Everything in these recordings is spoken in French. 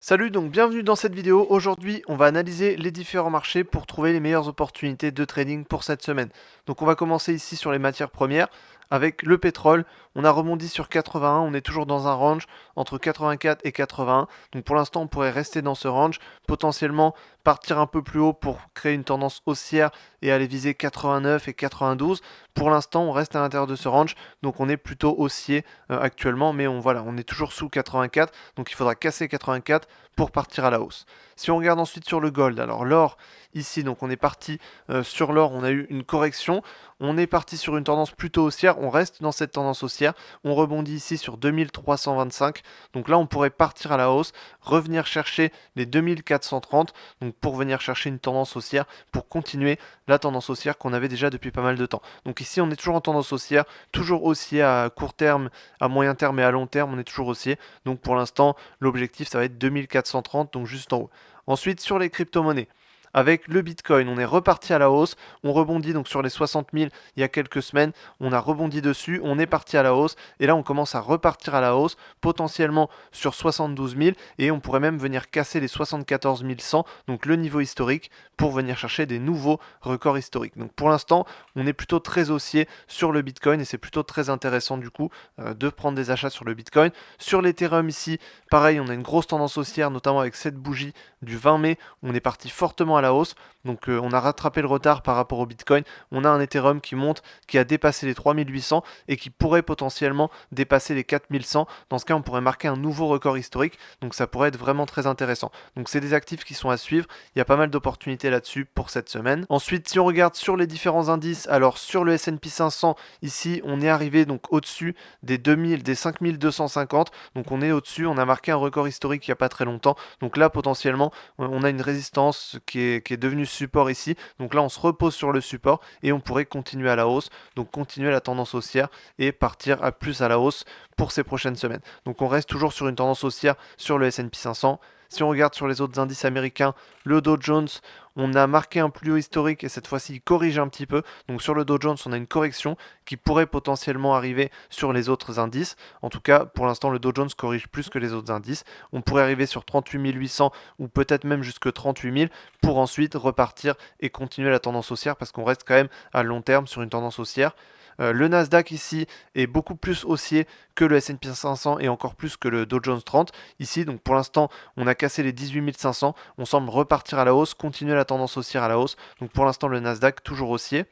Salut, donc bienvenue dans cette vidéo. Aujourd'hui, on va analyser les différents marchés pour trouver les meilleures opportunités de trading pour cette semaine. Donc on va commencer ici sur les matières premières avec le pétrole. On a rebondi sur 81, on est toujours dans un range entre 84 et 81. Donc pour l'instant, on pourrait rester dans ce range, potentiellement partir un peu plus haut pour créer une tendance haussière et aller viser 89 et 92. Pour l'instant, on reste à l'intérieur de ce range, donc on est plutôt haussier actuellement, mais on est toujours sous 84, donc il faudra casser 84 pour partir à la hausse. Si on regarde ensuite sur le gold, alors l'or ici, donc on est parti sur l'or, on a eu une correction, on est parti sur une tendance plutôt haussière, on reste dans cette tendance haussière, on rebondit ici sur 2325, donc là on pourrait partir à la hausse, revenir chercher les 2430, donc pour venir chercher une tendance haussière, pour continuer la tendance haussière qu'on avait déjà depuis pas mal de temps. Donc ici on est toujours en tendance haussière, toujours haussier à court terme, à moyen terme et à long terme, on est toujours haussier, donc pour l'instant l'objectif ça va être 2430, donc juste en haut. Ensuite sur les crypto-monnaies. Avec le Bitcoin, on est reparti à la hausse, on rebondit donc sur les 60 000 il y a quelques semaines, on a rebondi dessus, on est parti à la hausse, et là on commence à repartir à la hausse, potentiellement sur 72 000, et on pourrait même venir casser les 74 100, donc le niveau historique, pour venir chercher des nouveaux records historiques. Donc pour l'instant, on est plutôt très haussier sur le Bitcoin, et c'est plutôt très intéressant du coup de prendre des achats sur le Bitcoin. Sur l'Ethereum ici, pareil, on a une grosse tendance haussière, notamment avec cette bougie du 20 mai, on est parti fortement à la hausse, donc on a rattrapé le retard par rapport au Bitcoin, on a un Ethereum qui monte, qui a dépassé les 3800 et qui pourrait potentiellement dépasser les 4100, dans ce cas on pourrait marquer un nouveau record historique, donc ça pourrait être vraiment très intéressant. Donc c'est des actifs qui sont à suivre, il y a pas mal d'opportunités là-dessus pour cette semaine. Ensuite si on regarde sur les différents indices, alors sur le S&P 500, ici on est arrivé donc au-dessus des 2000, des 5250, donc on est au-dessus, on a marqué un record historique il n'y a pas très longtemps, donc là potentiellement on a une résistance qui est devenue support ici, donc là on se repose sur le support et on pourrait continuer à la hausse, donc continuer la tendance haussière et partir à plus à la hausse pour ces prochaines semaines. Donc on reste toujours sur une tendance haussière sur le S&P 500. Si on regarde sur les autres indices américains, le Dow Jones, on a marqué un plus haut historique et cette fois-ci il corrige un petit peu. Donc sur le Dow Jones, on a une correction qui pourrait potentiellement arriver sur les autres indices. En tout cas, pour l'instant, le Dow Jones corrige plus que les autres indices. On pourrait arriver sur 38 800 ou peut-être même jusque 38 000 pour ensuite repartir et continuer la tendance haussière parce qu'on reste quand même à long terme sur une tendance haussière. Le Nasdaq ici est beaucoup plus haussier que le S&P 500 et encore plus que le Dow Jones 30. Ici, donc pour l'instant, on a cassé les 18 500. On semble repartir à la hausse, continuer la tendance haussière à la hausse. Donc pour l'instant, le Nasdaq toujours haussier.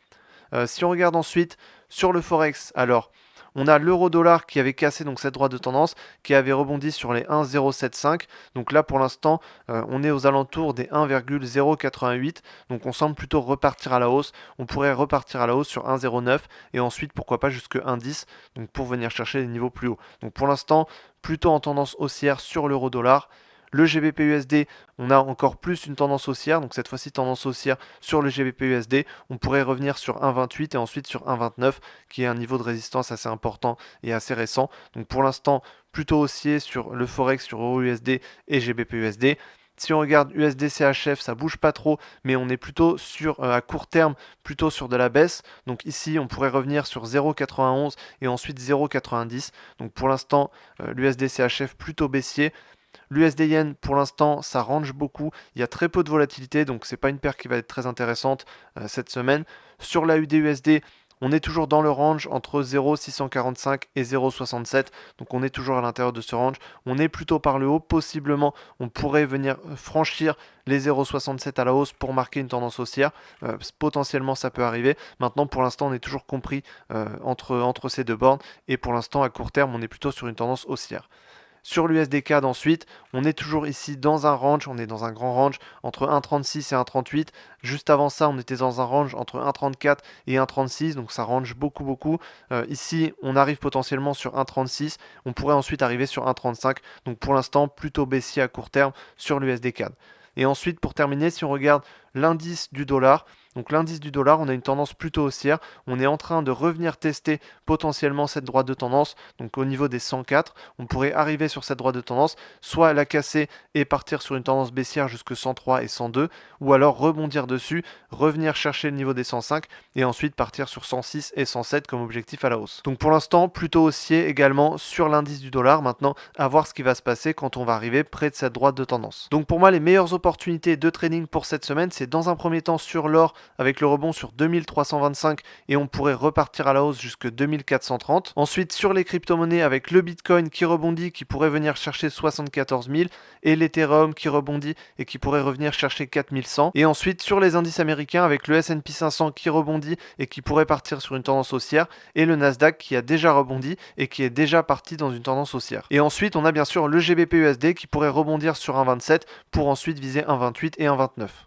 Si on regarde ensuite sur le Forex, alors on a l'euro-dollar qui avait cassé donc cette droite de tendance, qui avait rebondi sur les 1,075. Donc là pour l'instant, on est aux alentours des 1,088. Donc on semble plutôt repartir à la hausse. On pourrait repartir à la hausse sur 1,09 et ensuite pourquoi pas jusque 1,10. Donc pour venir chercher des niveaux plus hauts. Donc pour l'instant, plutôt en tendance haussière sur l'euro-dollar. Le GBP-USD, on a encore plus une tendance haussière, donc cette fois-ci tendance haussière sur le GBP-USD. On pourrait revenir sur 1,28 et ensuite sur 1,29, qui est un niveau de résistance assez important et assez récent. Donc pour l'instant, plutôt haussier sur le Forex, sur EURUSD et GBP-USD. Si on regarde USD-CHF, ça bouge pas trop, mais on est plutôt sur à court terme, plutôt sur de la baisse. Donc ici, on pourrait revenir sur 0,91 et ensuite 0,90. Donc pour l'instant, l'USD-CHF plutôt baissier. L'USD Yen, pour l'instant, ça range beaucoup. Il y a très peu de volatilité, donc c'est pas une paire qui va être très intéressante cette semaine. Sur la UD-USD, on est toujours dans le range entre 0,645 et 0,67. Donc on est toujours à l'intérieur de ce range. On est plutôt par le haut. Possiblement, on pourrait venir franchir les 0,67 à la hausse pour marquer une tendance haussière. Potentiellement, ça peut arriver. Maintenant, pour l'instant, on est toujours compris entre ces deux bornes. Et pour l'instant, à court terme, on est plutôt sur une tendance haussière. Sur l'USD-CAD ensuite, on est toujours ici dans un range, on est dans un grand range entre 1,36 et 1,38. Juste avant ça, on était dans un range entre 1,34 et 1,36, donc ça range beaucoup. Ici, on arrive potentiellement sur 1,36, on pourrait ensuite arriver sur 1,35, donc pour l'instant plutôt baissier à court terme sur l'USD-CAD. Et ensuite, pour terminer, si on regarde l'indice du dollar, Donc l'indice du dollar, on a une tendance plutôt haussière. On est en train de revenir tester potentiellement cette droite de tendance. Donc au niveau des 104, on pourrait arriver sur cette droite de tendance, soit la casser et partir sur une tendance baissière jusque 103 et 102, ou alors rebondir dessus, revenir chercher le niveau des 105 et ensuite partir sur 106 et 107 comme objectif à la hausse. Donc pour l'instant, plutôt haussier également sur l'indice du dollar. Maintenant, à voir ce qui va se passer quand on va arriver près de cette droite de tendance. Donc pour moi, les meilleures opportunités de trading pour cette semaine, c'est dans un premier temps sur l'or avec le rebond sur 2325 et on pourrait repartir à la hausse jusque 2430. Ensuite sur les crypto-monnaies avec le Bitcoin qui rebondit, qui pourrait venir chercher 74 000 et l'Ethereum qui rebondit et qui pourrait revenir chercher 4100. Et ensuite sur les indices américains avec le S&P 500 qui rebondit et qui pourrait partir sur une tendance haussière et le Nasdaq qui a déjà rebondi et qui est déjà parti dans une tendance haussière. Et ensuite on a bien sûr le GBP USD qui pourrait rebondir sur un 27 pour ensuite viser un 28 et un 29.